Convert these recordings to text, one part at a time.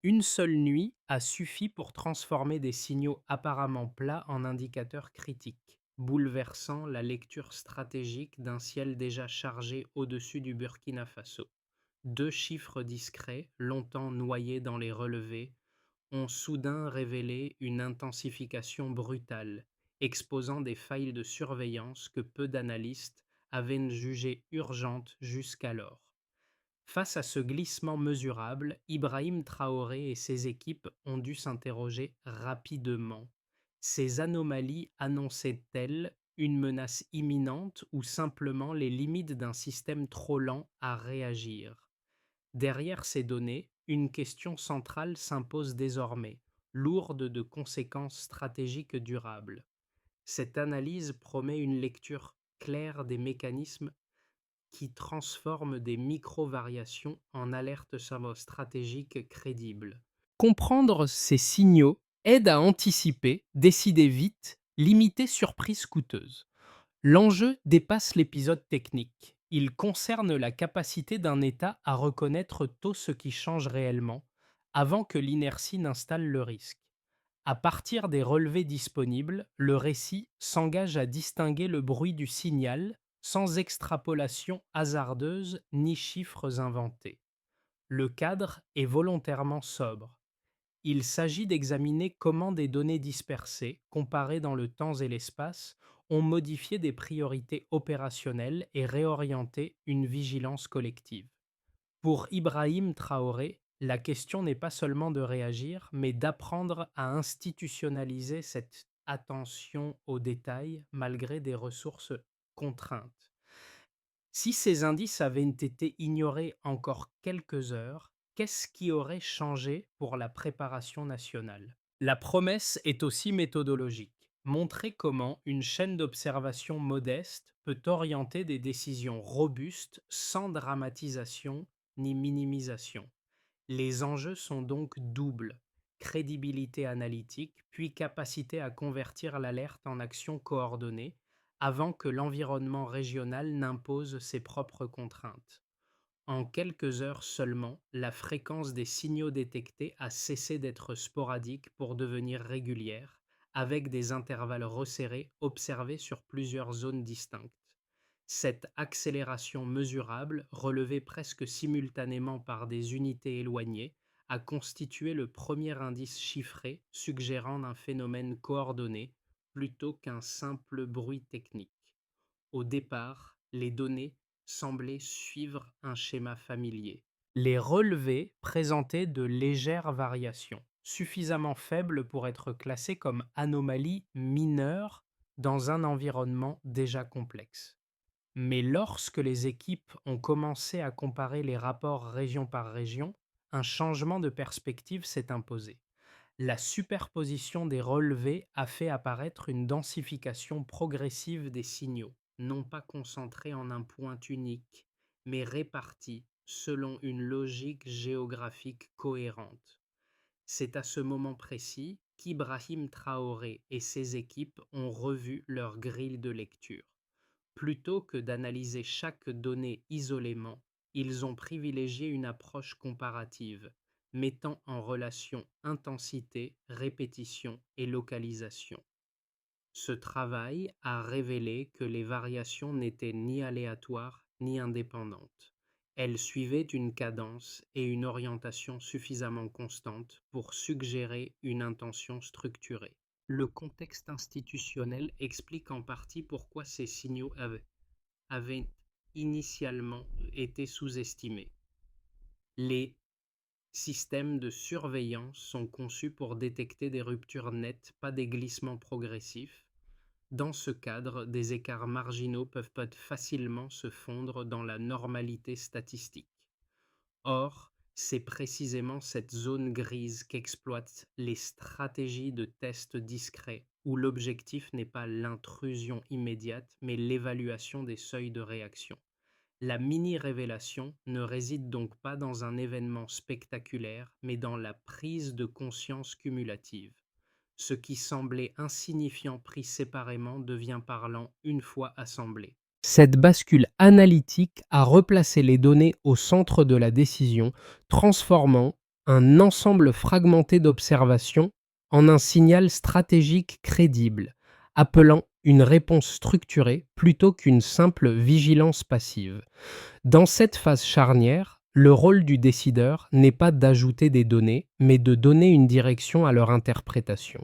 Une seule nuit a suffi pour transformer des signaux apparemment plats en indicateurs critiques, bouleversant la lecture stratégique d'un ciel déjà chargé au-dessus du Burkina Faso. Deux chiffres discrets, longtemps noyés dans les relevés, ont soudain révélé une intensification brutale, exposant des failles de surveillance que peu d'analystes avaient jugées urgentes jusqu'alors. Face à ce glissement mesurable, Ibrahim Traoré et ses équipes ont dû s'interroger rapidement. Ces anomalies annonçaient-elles une menace imminente ou simplement les limites d'un système trop lent à réagir? Derrière ces données, une question centrale s'impose désormais, lourde de conséquences stratégiques durables. Cette analyse promet une lecture claire des mécanismes qui transforment des micro-variations en alertes stratégiques crédibles. Comprendre ces signaux aide à anticiper, décider vite, limiter surprises coûteuses. L'enjeu dépasse l'épisode technique. Il concerne la capacité d'un État à reconnaître tôt ce qui change réellement, avant que l'inertie n'installe le risque. À partir des relevés disponibles, le récit s'engage à distinguer le bruit du signal sans extrapolation hasardeuse ni chiffres inventés. Le cadre est volontairement sobre. Il s'agit d'examiner comment des données dispersées, comparées dans le temps et l'espace, ont modifié des priorités opérationnelles et réorienté une vigilance collective. Pour Ibrahim Traoré, la question n'est pas seulement de réagir, mais d'apprendre à institutionnaliser cette attention aux détails malgré des ressources contraintes. Si ces indices avaient été ignorés encore quelques heures, qu'est-ce qui aurait changé pour la préparation nationale? La promesse est aussi méthodologique. Montrer comment une chaîne d'observation modeste peut orienter des décisions robustes sans dramatisation ni minimisation. Les enjeux sont donc doubles: crédibilité analytique, puis capacité à convertir l'alerte en action coordonnée, avant que l'environnement régional n'impose ses propres contraintes. En quelques heures seulement, la fréquence des signaux détectés a cessé d'être sporadique pour devenir régulière, avec des intervalles resserrés observés sur plusieurs zones distinctes. Cette accélération mesurable, relevée presque simultanément par des unités éloignées, a constitué le premier indice chiffré suggérant un phénomène coordonné plutôt qu'un simple bruit technique. Au départ, les données semblaient suivre un schéma familier. Les relevés présentaient de légères variations, suffisamment faibles pour être classées comme anomalies mineures dans un environnement déjà complexe. Mais lorsque les équipes ont commencé à comparer les rapports région par région, un changement de perspective s'est imposé. La superposition des relevés a fait apparaître une densification progressive des signaux, non pas concentrés en un point unique, mais répartis selon une logique géographique cohérente. C'est à ce moment précis qu'Ibrahim Traoré et ses équipes ont revu leur grille de lecture. Plutôt que d'analyser chaque donnée isolément, ils ont privilégié une approche comparative, mettant en relation intensité, répétition et localisation. Ce travail a révélé que les variations n'étaient ni aléatoires ni indépendantes. Elles suivaient une cadence et une orientation suffisamment constantes pour suggérer une intention structurée. Le contexte institutionnel explique en partie pourquoi ces signaux avaient initialement été sous-estimés. Les systèmes de surveillance sont conçus pour détecter des ruptures nettes, pas des glissements progressifs. Dans ce cadre, des écarts marginaux peuvent facilement se fondre dans la normalité statistique. Or, c'est précisément cette zone grise qu'exploitent les stratégies de tests discrets, où l'objectif n'est pas l'intrusion immédiate, mais l'évaluation des seuils de réaction. La mini-révélation ne réside donc pas dans un événement spectaculaire, mais dans la prise de conscience cumulative. Ce qui semblait insignifiant pris séparément devient parlant une fois assemblé. Cette bascule analytique a replacé les données au centre de la décision, transformant un ensemble fragmenté d'observations en un signal stratégique crédible, appelant une réponse structurée plutôt qu'une simple vigilance passive. Dans cette phase charnière, le rôle du décideur n'est pas d'ajouter des données, mais de donner une direction à leur interprétation.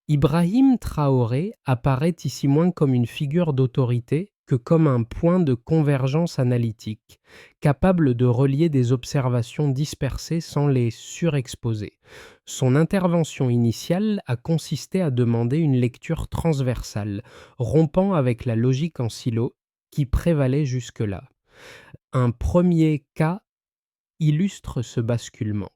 Ibrahim Traoré apparaît ici moins comme une figure d'autorité que comme un point de convergence analytique, capable de relier des observations dispersées sans les surexposer. Son intervention initiale a consisté à demander une lecture transversale, rompant avec la logique en silo qui prévalait jusque-là. Un premier cas illustre ce basculement.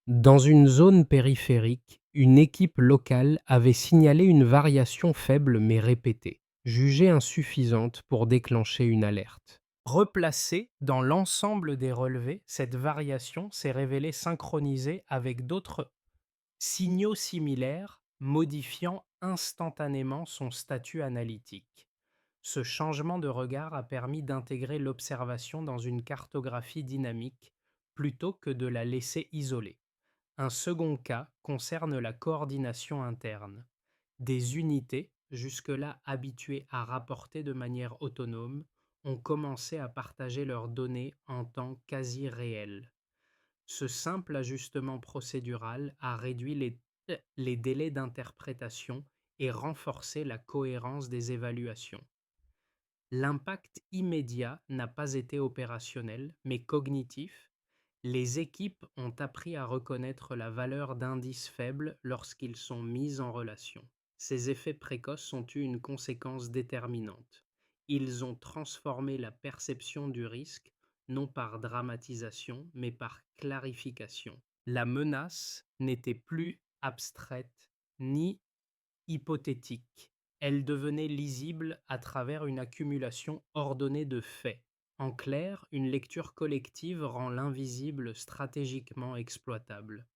Dans une zone périphérique, une équipe locale avait signalé une variation faible mais répétée, jugée insuffisante pour déclencher une alerte. Replacée dans l'ensemble des relevés, cette variation s'est révélée synchronisée avec d'autres signaux similaires, modifiant instantanément son statut analytique. Ce changement de regard a permis d'intégrer l'observation dans une cartographie dynamique plutôt que de la laisser isolée. Un second cas concerne la coordination interne. Des unités, jusque-là habituées à rapporter de manière autonome, ont commencé à partager leurs données en temps quasi réel. Ce simple ajustement procédural a réduit les délais d'interprétation et renforcé la cohérence des évaluations. L'impact immédiat n'a pas été opérationnel, mais cognitif. Les équipes ont appris à reconnaître la valeur d'indices faibles lorsqu'ils sont mis en relation. Ces effets précoces ont eu une conséquence déterminante. Ils ont transformé la perception du risque, non par dramatisation, mais par clarification. La menace n'était plus abstraite ni hypothétique. Elle devenait lisible à travers une accumulation ordonnée de faits. En clair, une lecture collective rend l'invisible stratégiquement exploitable.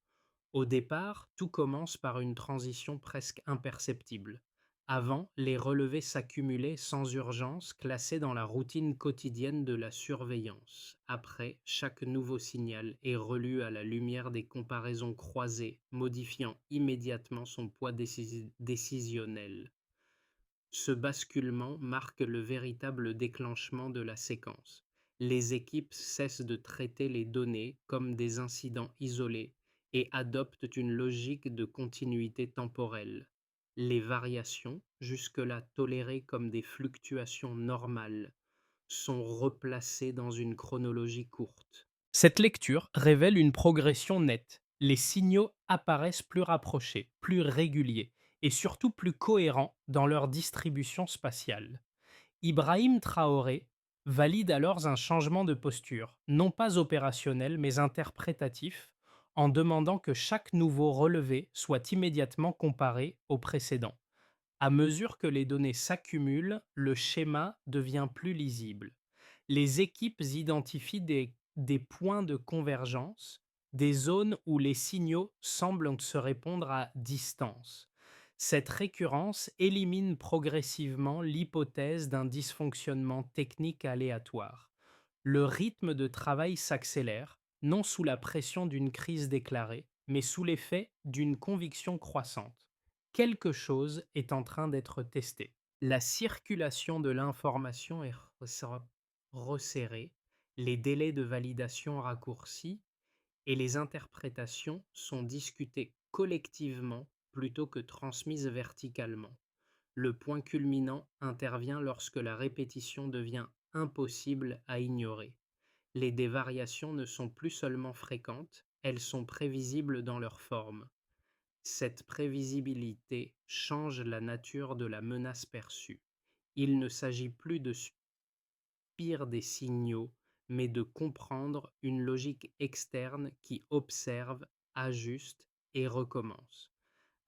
Au départ, tout commence par une transition presque imperceptible. Avant, les relevés s'accumulaient sans urgence, classés dans la routine quotidienne de la surveillance. Après, chaque nouveau signal est relu à la lumière des comparaisons croisées, modifiant immédiatement son poids décisionnel. Ce basculement marque le véritable déclenchement de la séquence. Les équipes cessent de traiter les données comme des incidents isolés et adoptent une logique de continuité temporelle. Les variations, jusque-là tolérées comme des fluctuations normales, sont replacées dans une chronologie courte. Cette lecture révèle une progression nette. Les signaux apparaissent plus rapprochés, plus réguliers et surtout plus cohérents dans leur distribution spatiale. Ibrahim Traoré valide alors un changement de posture, non pas opérationnel mais interprétatif, en demandant que chaque nouveau relevé soit immédiatement comparé au précédent. À mesure que les données s'accumulent, le schéma devient plus lisible. Les équipes identifient des points de convergence, des zones où les signaux semblent se répondre à distance. Cette récurrence élimine progressivement l'hypothèse d'un dysfonctionnement technique aléatoire. Le rythme de travail s'accélère, non sous la pression d'une crise déclarée, mais sous l'effet d'une conviction croissante. Quelque chose est en train d'être testé. La circulation de l'information est resserrée, les délais de validation raccourcis et les interprétations sont discutées collectivement plutôt que transmises verticalement. Le point culminant intervient lorsque la répétition devient impossible à ignorer. Les dévariations ne sont plus seulement fréquentes, elles sont prévisibles dans leur forme. Cette prévisibilité change la nature de la menace perçue. Il ne s'agit plus de subir des signaux, mais de comprendre une logique externe qui observe, ajuste et recommence.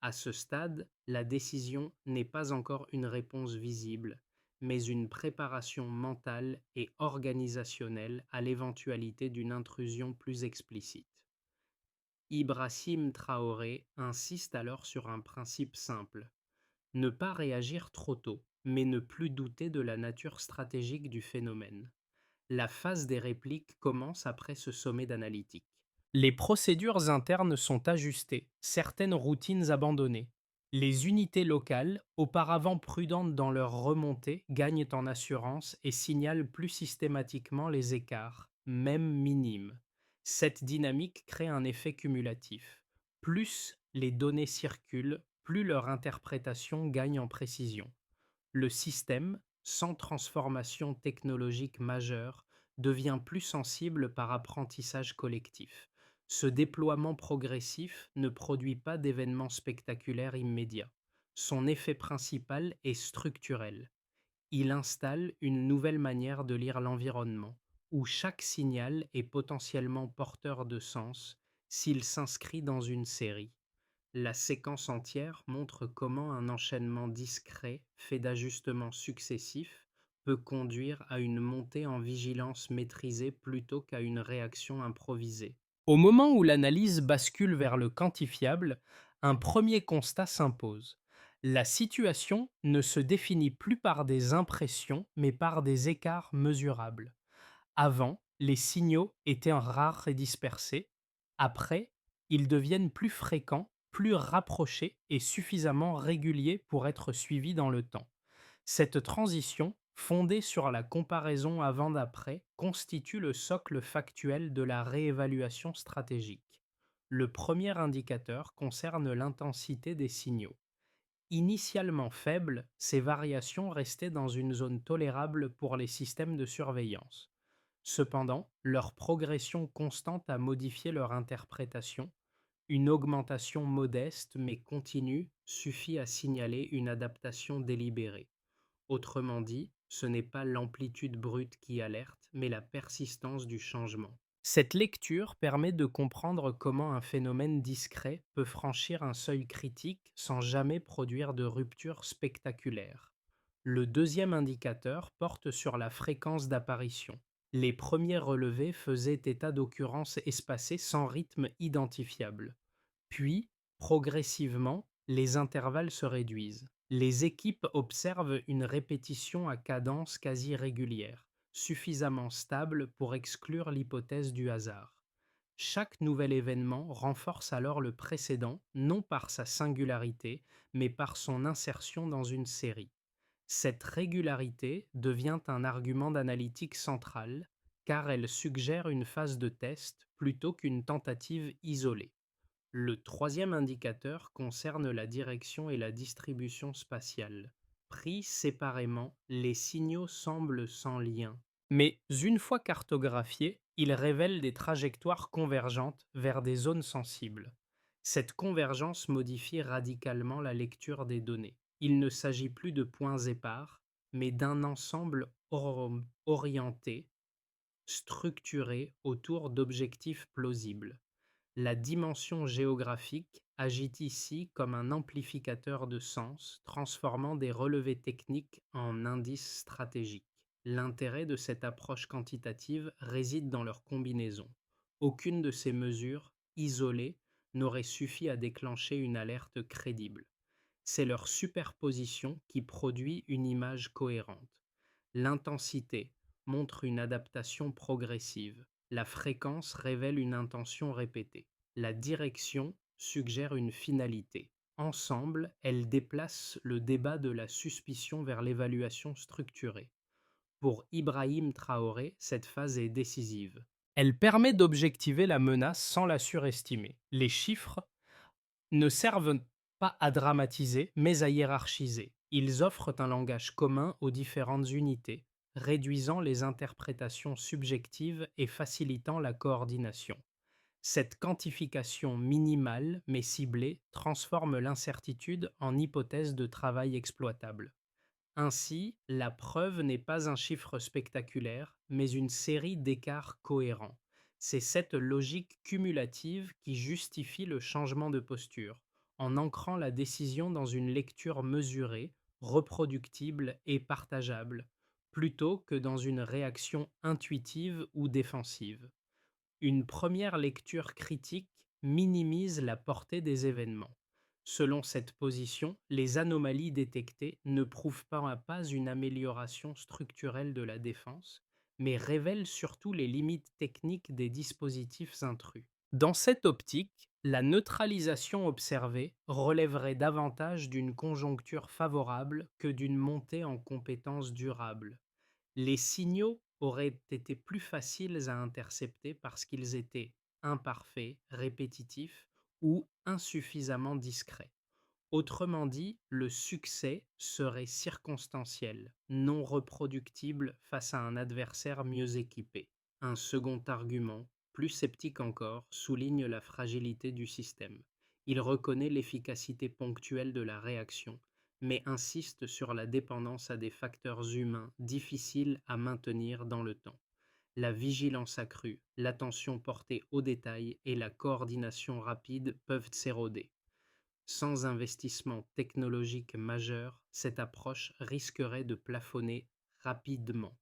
À ce stade, la décision n'est pas encore une réponse visible, mais une préparation mentale et organisationnelle à l'éventualité d'une intrusion plus explicite. Ibrahim Traoré insiste alors sur un principe simple: ne pas réagir trop tôt, mais ne plus douter de la nature stratégique du phénomène. La phase des répliques commence après ce sommet d'analytique. Les procédures internes sont ajustées, certaines routines abandonnées. Les unités locales, auparavant prudentes dans leur remontée, gagnent en assurance et signalent plus systématiquement les écarts, même minimes. Cette dynamique crée un effet cumulatif. Plus les données circulent, plus leur interprétation gagne en précision. Le système, sans transformation technologique majeure, devient plus sensible par apprentissage collectif. Ce déploiement progressif ne produit pas d'événements spectaculaires immédiats. Son effet principal est structurel. Il installe une nouvelle manière de lire l'environnement, où chaque signal est potentiellement porteur de sens s'il s'inscrit dans une série. La séquence entière montre comment un enchaînement discret, fait d'ajustements successifs, peut conduire à une montée en vigilance maîtrisée plutôt qu'à une réaction improvisée. Au moment où l'analyse bascule vers le quantifiable, un premier constat s'impose. La situation ne se définit plus par des impressions, mais par des écarts mesurables. Avant, les signaux étaient rares et dispersés. Après, ils deviennent plus fréquents, plus rapprochés et suffisamment réguliers pour être suivis dans le temps. Cette transition, fondée sur la comparaison avant-d'après, constitue le socle factuel de la réévaluation stratégique. Le premier indicateur concerne l'intensité des signaux. Initialement faibles, ces variations restaient dans une zone tolérable pour les systèmes de surveillance. Cependant, leur progression constante a modifié leur interprétation. Une augmentation modeste mais continue suffit à signaler une adaptation délibérée. Autrement dit, ce n'est pas l'amplitude brute qui alerte, mais la persistance du changement. Cette lecture permet de comprendre comment un phénomène discret peut franchir un seuil critique sans jamais produire de rupture spectaculaire. Le deuxième indicateur porte sur la fréquence d'apparition. Les premiers relevés faisaient état d'occurrences espacées sans rythme identifiable. Puis, progressivement, les intervalles se réduisent. Les équipes observent une répétition à cadence quasi régulière, suffisamment stable pour exclure l'hypothèse du hasard. Chaque nouvel événement renforce alors le précédent, non par sa singularité, mais par son insertion dans une série. Cette régularité devient un argument d'analytique central, car elle suggère une phase de test plutôt qu'une tentative isolée. Le troisième indicateur concerne la direction et la distribution spatiale. Pris séparément, les signaux semblent sans lien. Mais une fois cartographiés, ils révèlent des trajectoires convergentes vers des zones sensibles. Cette convergence modifie radicalement la lecture des données. Il ne s'agit plus de points épars, mais d'un ensemble orienté, structuré autour d'objectifs plausibles. La dimension géographique agit ici comme un amplificateur de sens, transformant des relevés techniques en indices stratégiques. L'intérêt de cette approche quantitative réside dans leur combinaison. Aucune de ces mesures, isolées, n'aurait suffi à déclencher une alerte crédible. C'est leur superposition qui produit une image cohérente. L'intensité montre une adaptation progressive. La fréquence révèle une intention répétée. La direction suggère une finalité. Ensemble, elles déplacent le débat de la suspicion vers l'évaluation structurée. Pour Ibrahim Traoré, cette phase est décisive. Elle permet d'objectiver la menace sans la surestimer. Les chiffres ne servent pas à dramatiser, mais à hiérarchiser. Ils offrent un langage commun aux différentes unités, réduisant les interprétations subjectives et facilitant la coordination. Cette quantification minimale mais ciblée transforme l'incertitude en hypothèse de travail exploitable. Ainsi, la preuve n'est pas un chiffre spectaculaire, mais une série d'écarts cohérents. C'est cette logique cumulative qui justifie le changement de posture, en ancrant la décision dans une lecture mesurée, reproductible et partageable, plutôt que dans une réaction intuitive ou défensive. Une première lecture critique minimise la portée des événements. Selon cette position, les anomalies détectées ne prouvent pas une amélioration structurelle de la défense, mais révèlent surtout les limites techniques des dispositifs intrus. Dans cette optique, la neutralisation observée relèverait davantage d'une conjoncture favorable que d'une montée en compétences durables. Les signaux auraient été plus faciles à intercepter parce qu'ils étaient imparfaits, répétitifs ou insuffisamment discrets. Autrement dit, le succès serait circonstanciel, non reproductible face à un adversaire mieux équipé. Un second argument, plus sceptique encore, souligne la fragilité du système. Il reconnaît l'efficacité ponctuelle de la réaction, mais insiste sur la dépendance à des facteurs humains difficiles à maintenir dans le temps. La vigilance accrue, l'attention portée aux détails et la coordination rapide peuvent s'éroder. Sans investissement technologique majeur, cette approche risquerait de plafonner rapidement.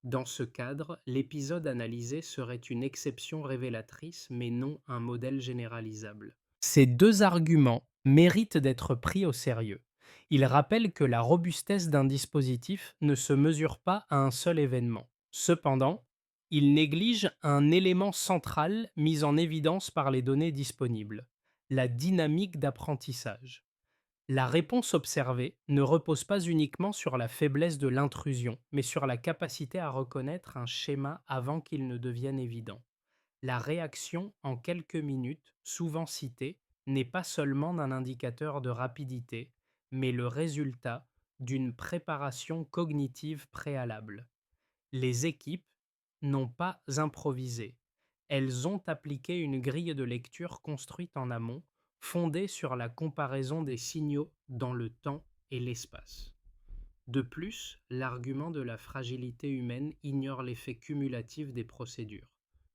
Dans ce cadre, l'épisode analysé serait une exception révélatrice, mais non un modèle généralisable. Ces deux arguments méritent d'être pris au sérieux. Ils rappellent que la robustesse d'un dispositif ne se mesure pas à un seul événement. Cependant, ils négligent un élément central mis en évidence par les données disponibles, la dynamique d'apprentissage. La réponse observée ne repose pas uniquement sur la faiblesse de l'intrusion, mais sur la capacité à reconnaître un schéma avant qu'il ne devienne évident. La réaction en quelques minutes, souvent citée, n'est pas seulement un indicateur de rapidité, mais le résultat d'une préparation cognitive préalable. Les équipes n'ont pas improvisé. Elles ont appliqué une grille de lecture construite en amont, fondée sur la comparaison des signaux dans le temps et l'espace. De plus, l'argument de la fragilité humaine ignore l'effet cumulatif des procédures.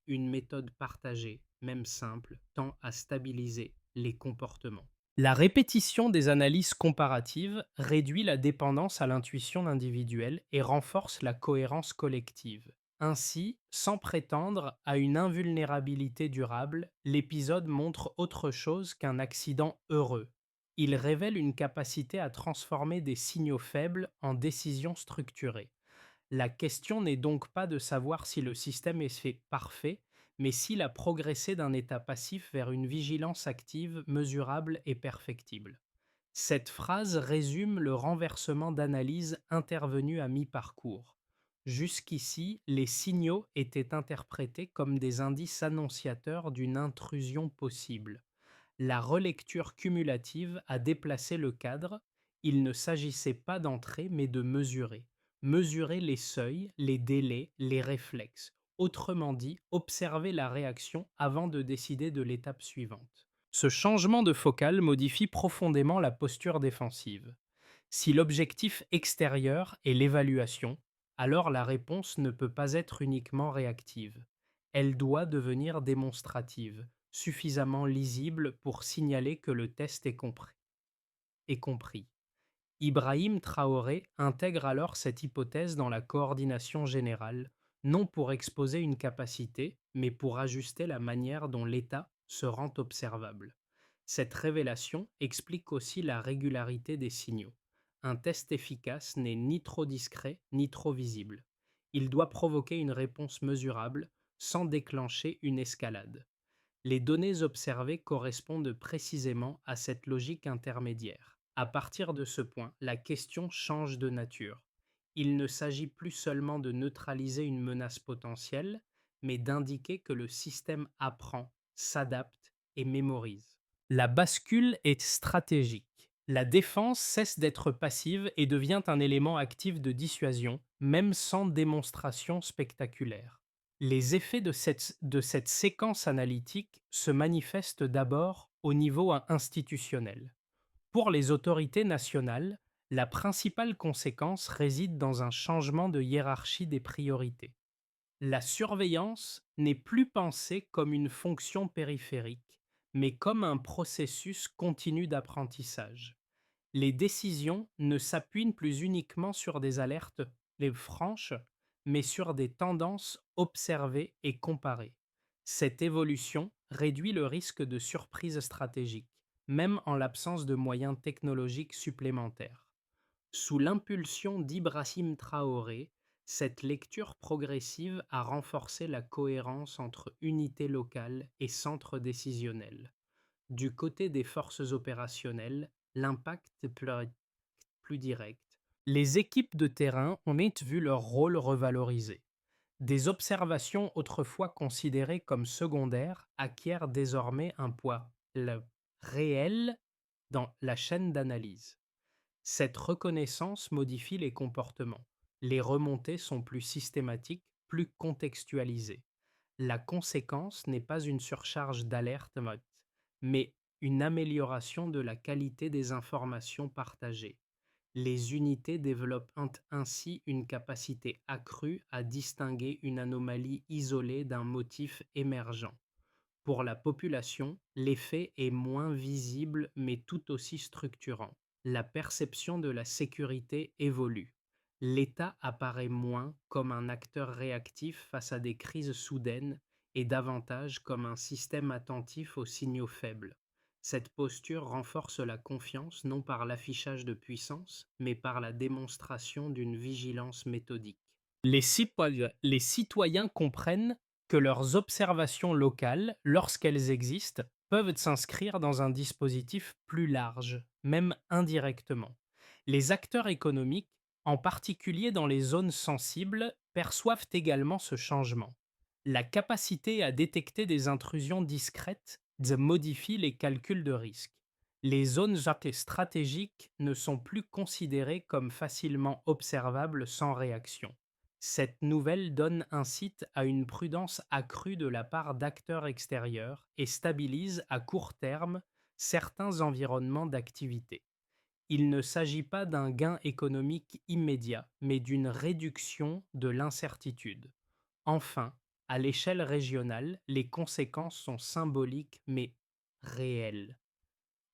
Une méthode partagée, même simple, tend à stabiliser les comportements. La répétition des analyses comparatives réduit la dépendance à l'intuition individuelle et renforce la cohérence collective. Ainsi, sans prétendre à une invulnérabilité durable, l'épisode montre autre chose qu'un accident heureux. Il révèle une capacité à transformer des signaux faibles en décisions structurées. La question n'est donc pas de savoir si le système est fait parfait, mais s'il a progressé d'un état passif vers une vigilance active, mesurable et perfectible. Cette phrase résume le renversement d'analyse intervenu à mi-parcours. Jusqu'ici, les signaux étaient interprétés comme des indices annonciateurs d'une intrusion possible. La relecture cumulative a déplacé le cadre, il ne s'agissait pas d'entrer mais de mesurer. Mesurer les seuils, les délais, les réflexes. Autrement dit, observer la réaction avant de décider de l'étape suivante. Ce changement de focale modifie profondément la posture défensive. Si l'objectif extérieur est l'évaluation, alors la réponse ne peut pas être uniquement réactive. Elle doit devenir démonstrative, suffisamment lisible pour signaler que le test est compris. Ibrahim Traoré intègre alors cette hypothèse dans la coordination générale, non pour exposer une capacité, mais pour ajuster la manière dont l'état se rend observable. Cette révélation explique aussi la régularité des signaux. Un test efficace n'est ni trop discret ni trop visible. Il doit provoquer une réponse mesurable sans déclencher une escalade. Les données observées correspondent précisément à cette logique intermédiaire. À partir de ce point, la question change de nature. Il ne s'agit plus seulement de neutraliser une menace potentielle, mais d'indiquer que le système apprend, s'adapte et mémorise. La bascule est stratégique. La défense cesse d'être passive et devient un élément actif de dissuasion, même sans démonstration spectaculaire. Les effets de cette séquence analytique se manifestent d'abord au niveau institutionnel. Pour les autorités nationales, la principale conséquence réside dans un changement de hiérarchie des priorités. La surveillance n'est plus pensée comme une fonction périphérique, mais comme un processus continu d'apprentissage. Les décisions ne s'appuient plus uniquement sur des alertes les franches, mais sur des tendances observées et comparées. Cette évolution réduit le risque de surprise stratégique, même en l'absence de moyens technologiques supplémentaires. Sous l'impulsion d'Ibrahim Traoré, Cette lecture progressive a renforcé la cohérence entre unité locale et centre décisionnel. Du côté des forces opérationnelles, l'impact est plus direct. Les équipes de terrain ont vu leur rôle revalorisé. Des observations autrefois considérées comme secondaires acquièrent désormais un poids réel dans la chaîne d'analyse. Cette reconnaissance modifie les comportements. Les remontées sont plus systématiques, plus contextualisées. La conséquence n'est pas une surcharge d'alerte, mais une amélioration de la qualité des informations partagées. Les unités développent ainsi une capacité accrue à distinguer une anomalie isolée d'un motif émergent. Pour la population, l'effet est moins visible mais tout aussi structurant. La perception de la sécurité évolue. L'État apparaît moins comme un acteur réactif face à des crises soudaines et davantage comme un système attentif aux signaux faibles. Cette posture renforce la confiance non par l'affichage de puissance, mais par la démonstration d'une vigilance méthodique. Les citoyens comprennent que leurs observations locales, lorsqu'elles existent, peuvent s'inscrire dans un dispositif plus large, même indirectement. Les acteurs économiques, en particulier dans les zones sensibles, perçoivent également ce changement. La capacité à détecter des intrusions discrètes modifie les calculs de risque. Les zones stratégiques ne sont plus considérées comme facilement observables sans réaction. Cette nouvelle donne un site à une prudence accrue de la part d'acteurs extérieurs et stabilise à court terme certains environnements d'activité. Il ne s'agit pas d'un gain économique immédiat, mais d'une réduction de l'incertitude. Enfin, à l'échelle régionale, les conséquences sont symboliques mais réelles.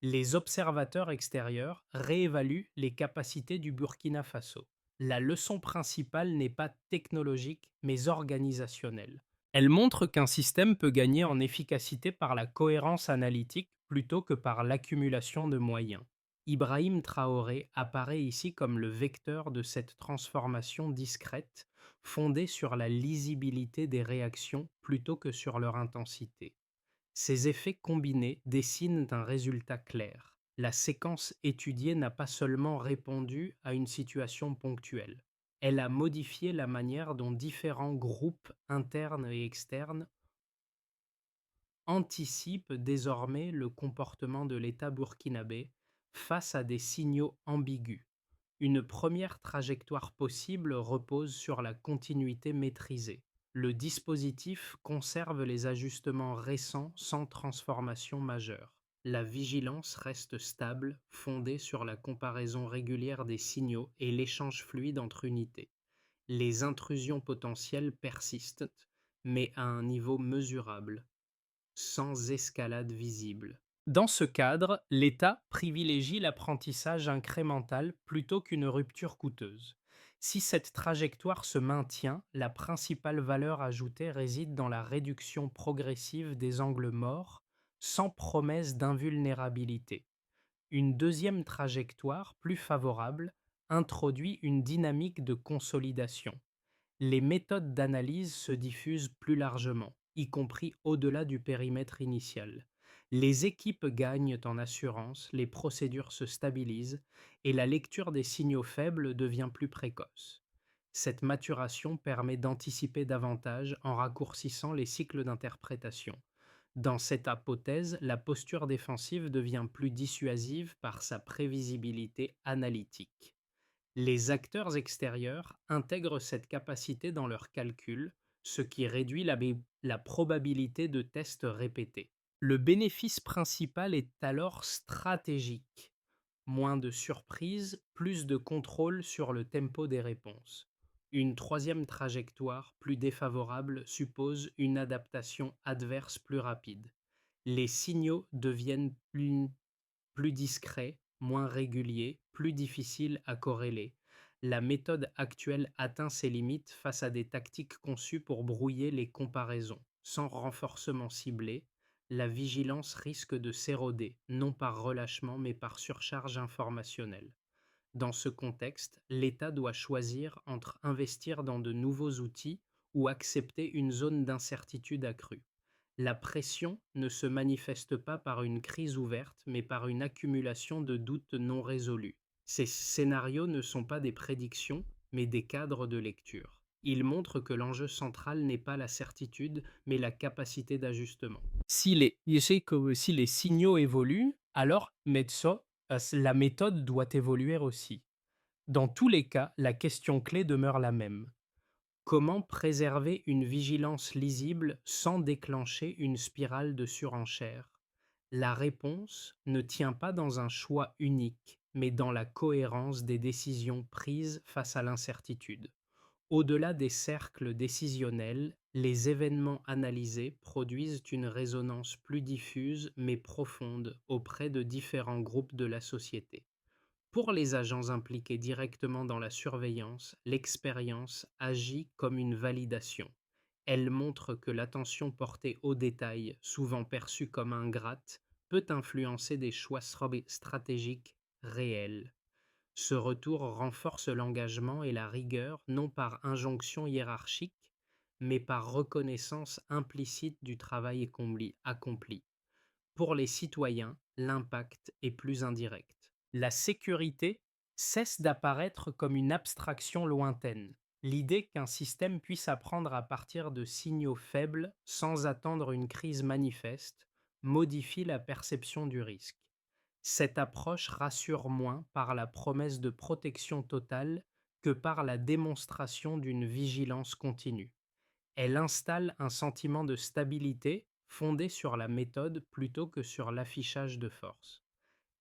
Les observateurs extérieurs réévaluent les capacités du Burkina Faso. La leçon principale n'est pas technologique, mais organisationnelle. Elle montre qu'un système peut gagner en efficacité par la cohérence analytique plutôt que par l'accumulation de moyens. Ibrahim Traoré apparaît ici comme le vecteur de cette transformation discrète, fondée sur la lisibilité des réactions plutôt que sur leur intensité. Ces effets combinés dessinent un résultat clair. La séquence étudiée n'a pas seulement répondu à une situation ponctuelle. Elle a modifié la manière dont différents groupes internes et externes anticipent désormais le comportement de l'État burkinabé face à des signaux ambigus. Une première trajectoire possible repose sur la continuité maîtrisée. Le dispositif conserve les ajustements récents sans transformation majeure. La vigilance reste stable, fondée sur la comparaison régulière des signaux et l'échange fluide entre unités. Les intrusions potentielles persistent, mais à un niveau mesurable, sans escalade visible. Dans ce cadre, l'État privilégie l'apprentissage incrémental plutôt qu'une rupture coûteuse. Si cette trajectoire se maintient, la principale valeur ajoutée réside dans la réduction progressive des angles morts, sans promesse d'invulnérabilité. Une deuxième trajectoire, plus favorable, introduit une dynamique de consolidation. Les méthodes d'analyse se diffusent plus largement, y compris au-delà du périmètre initial. Les équipes gagnent en assurance, les procédures se stabilisent et la lecture des signaux faibles devient plus précoce. Cette maturation permet d'anticiper davantage en raccourcissant les cycles d'interprétation. Dans cette hypothèse, la posture défensive devient plus dissuasive par sa prévisibilité analytique. Les acteurs extérieurs intègrent cette capacité dans leurs calculs, ce qui réduit la probabilité de tests répétés. Le bénéfice principal est alors stratégique. Moins de surprises, plus de contrôle sur le tempo des réponses. Une troisième trajectoire, plus défavorable, suppose une adaptation adverse plus rapide. Les signaux deviennent plus discret, moins régulier, plus difficile à corréler. La méthode actuelle atteint ses limites face à des tactiques conçues pour brouiller les comparaisons. Sans renforcement ciblé, la vigilance risque de s'éroder, non par relâchement mais par surcharge informationnelle. Dans ce contexte, l'État doit choisir entre investir dans de nouveaux outils ou accepter une zone d'incertitude accrue. La pression ne se manifeste pas par une crise ouverte, mais par une accumulation de doutes non résolus. Ces scénarios ne sont pas des prédictions, mais des cadres de lecture. Ils montrent que l'enjeu central n'est pas la certitude, mais la capacité d'ajustement. Si les signaux évoluent, alors la méthode doit évoluer aussi. Dans tous les cas, la question clé demeure la même. Comment préserver une vigilance lisible sans déclencher une spirale de surenchère? La réponse ne tient pas dans un choix unique, mais dans la cohérence des décisions prises face à l'incertitude. Au-delà des cercles décisionnels, les événements analysés produisent une résonance plus diffuse mais profonde auprès de différents groupes de la société. Pour les agents impliqués directement dans la surveillance, l'expérience agit comme une validation. Elle montre que l'attention portée aux détails, souvent perçue comme ingrate, peut influencer des choix stratégiques réels. Ce retour renforce l'engagement et la rigueur non par injonction hiérarchique, mais par reconnaissance implicite du travail accompli. Pour les citoyens, l'impact est plus indirect. La sécurité cesse d'apparaître comme une abstraction lointaine. L'idée qu'un système puisse apprendre à partir de signaux faibles sans attendre une crise manifeste modifie la perception du risque. Cette approche rassure moins par la promesse de protection totale que par la démonstration d'une vigilance continue. Elle installe un sentiment de stabilité fondé sur la méthode plutôt que sur l'affichage de force.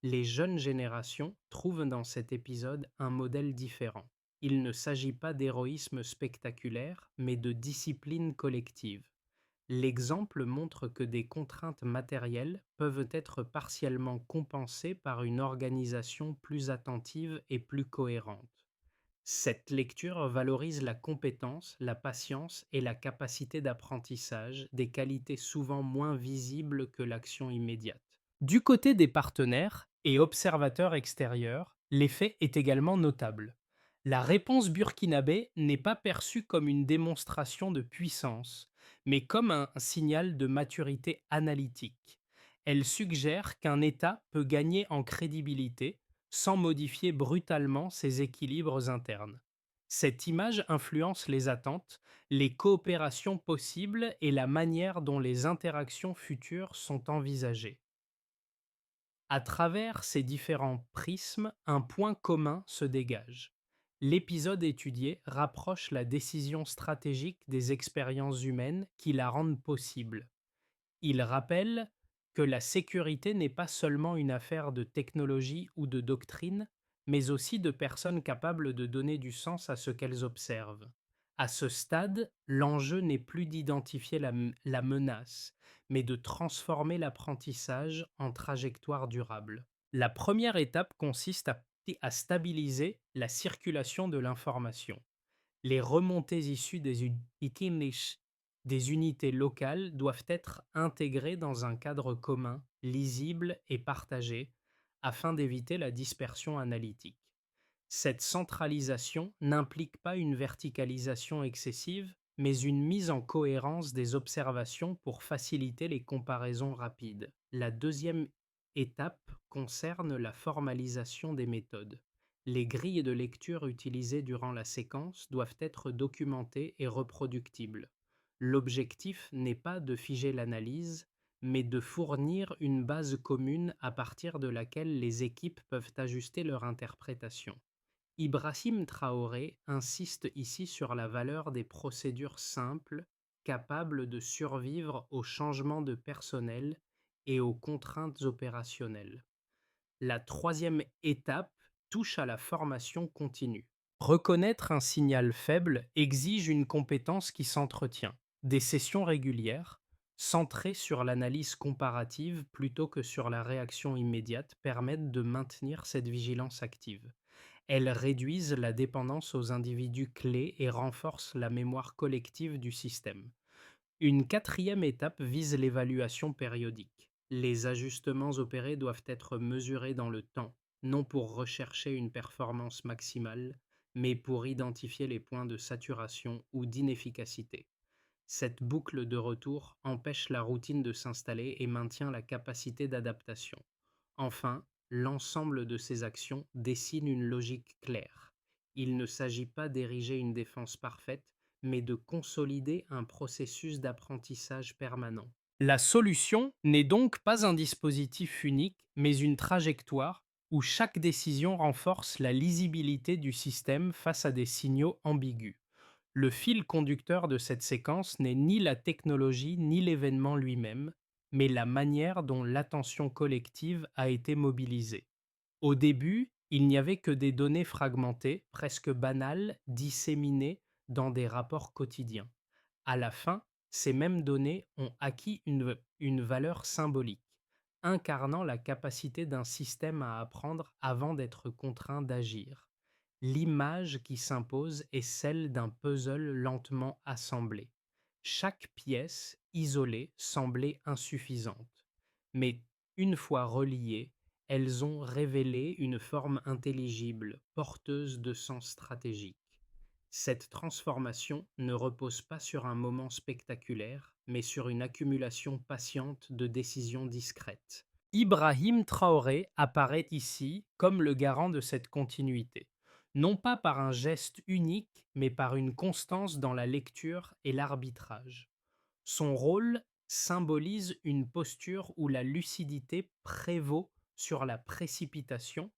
Les jeunes générations trouvent dans cet épisode un modèle différent. Il ne s'agit pas d'héroïsme spectaculaire, mais de discipline collective. L'exemple montre que des contraintes matérielles peuvent être partiellement compensées par une organisation plus attentive et plus cohérente. Cette lecture valorise la compétence, la patience et la capacité d'apprentissage, des qualités souvent moins visibles que l'action immédiate. Du côté des partenaires et observateurs extérieurs, l'effet est également notable. La réponse burkinabé n'est pas perçue comme une démonstration de puissance, mais comme un signal de maturité analytique. Elle suggère qu'un État peut gagner en crédibilité sans modifier brutalement ses équilibres internes. Cette image influence les attentes, les coopérations possibles et la manière dont les interactions futures sont envisagées. À travers ces différents prismes, un point commun se dégage. L'épisode étudié rapproche la décision stratégique des expériences humaines qui la rendent possible. Il rappelle que la sécurité n'est pas seulement une affaire de technologie ou de doctrine, mais aussi de personnes capables de donner du sens à ce qu'elles observent. À ce stade, l'enjeu n'est plus d'identifier la menace, mais de transformer l'apprentissage en trajectoire durable. La première étape consiste à stabiliser la circulation de l'information. Les remontées issues des unités locales doivent être intégrées dans un cadre commun, lisible et partagé, afin d'éviter la dispersion analytique. Cette centralisation n'implique pas une verticalisation excessive, mais une mise en cohérence des observations pour faciliter les comparaisons rapides. La deuxième étape concerne la formalisation des méthodes. Les grilles de lecture utilisées durant la séquence doivent être documentées et reproductibles. L'objectif n'est pas de figer l'analyse, mais de fournir une base commune à partir de laquelle les équipes peuvent ajuster leur interprétation. Ibrahim Traoré insiste ici sur la valeur des procédures simples, capables de survivre aux changements de personnel et aux contraintes opérationnelles. La troisième étape touche à la formation continue. Reconnaître un signal faible exige une compétence qui s'entretient. Des sessions régulières, centrées sur l'analyse comparative plutôt que sur la réaction immédiate, permettent de maintenir cette vigilance active. Elles réduisent la dépendance aux individus clés et renforcent la mémoire collective du système. Une quatrième étape vise l'évaluation périodique. Les ajustements opérés doivent être mesurés dans le temps. non pour rechercher une performance maximale, mais pour identifier les points de saturation ou d'inefficacité. Cette boucle de retour empêche la routine de s'installer et maintient la capacité d'adaptation. Enfin, l'ensemble de ces actions dessine une logique claire. Il ne s'agit pas d'ériger une défense parfaite, mais de consolider un processus d'apprentissage permanent. La solution n'est donc pas un dispositif unique, mais une trajectoire où chaque décision renforce la lisibilité du système face à des signaux ambigus. Le fil conducteur de cette séquence n'est ni la technologie ni l'événement lui-même, mais la manière dont l'attention collective a été mobilisée. Au début, il n'y avait que des données fragmentées, presque banales, disséminées dans des rapports quotidiens. À la fin, ces mêmes données ont acquis une valeur symbolique, incarnant la capacité d'un système à apprendre avant d'être contraint d'agir. L'image qui s'impose est celle d'un puzzle lentement assemblé. Chaque pièce, isolée, semblait insuffisante. Mais une fois reliées, elles ont révélé une forme intelligible, porteuse de sens stratégique. Cette transformation ne repose pas sur un moment spectaculaire, mais sur une accumulation patiente de décisions discrètes. Ibrahim Traoré apparaît ici comme le garant de cette continuité, non pas par un geste unique, mais par une constance dans la lecture et l'arbitrage. Son rôle symbolise une posture où la lucidité prévaut sur la précipitation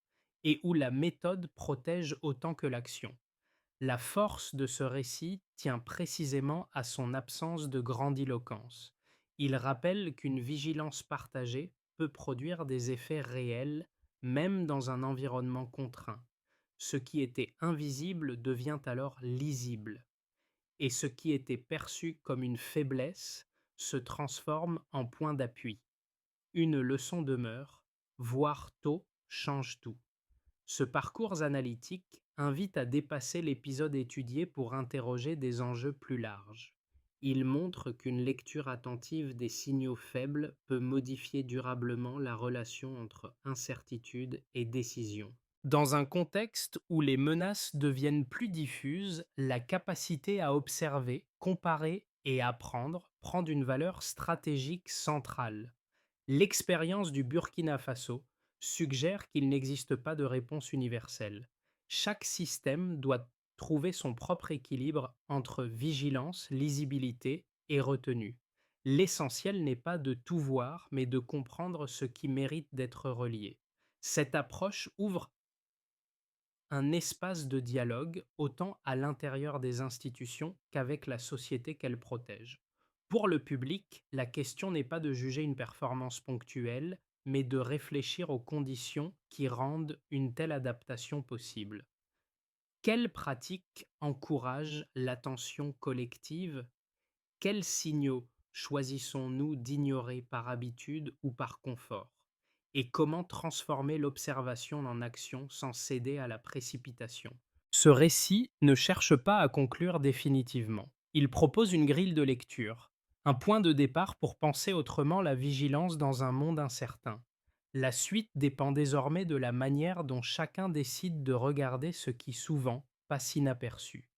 et où la méthode protège autant que l'action. La force de ce récit tient précisément à son absence de grandiloquence. Il rappelle qu'une vigilance partagée peut produire des effets réels, même dans un environnement contraint. Ce qui était invisible devient alors lisible, et ce qui était perçu comme une faiblesse se transforme en point d'appui. Une leçon demeure, voir tôt change tout. Ce parcours analytique invite à dépasser l'épisode étudié pour interroger des enjeux plus larges. Il montre qu'une lecture attentive des signaux faibles peut modifier durablement la relation entre incertitude et décision. Dans un contexte où les menaces deviennent plus diffuses, la capacité à observer, comparer et apprendre prend une valeur stratégique centrale. L'expérience du Burkina Faso suggère qu'il n'existe pas de réponse universelle. Chaque système doit trouver son propre équilibre entre vigilance, lisibilité et retenue. L'essentiel n'est pas de tout voir, mais de comprendre ce qui mérite d'être relié. Cette approche ouvre un espace de dialogue autant à l'intérieur des institutions qu'avec la société qu'elles protègent. Pour le public, la question n'est pas de juger une performance ponctuelle, mais de réfléchir aux conditions qui rendent une telle adaptation possible. Quelles pratiques encouragent l'attention collective? Quels signaux choisissons-nous d'ignorer par habitude ou par confort? Et comment transformer l'observation en action sans céder à la précipitation? Ce récit ne cherche pas à conclure définitivement. Il propose une grille de lecture, un point de départ pour penser autrement la vigilance dans un monde incertain. La suite dépend désormais de la manière dont chacun décide de regarder ce qui souvent passe inaperçu.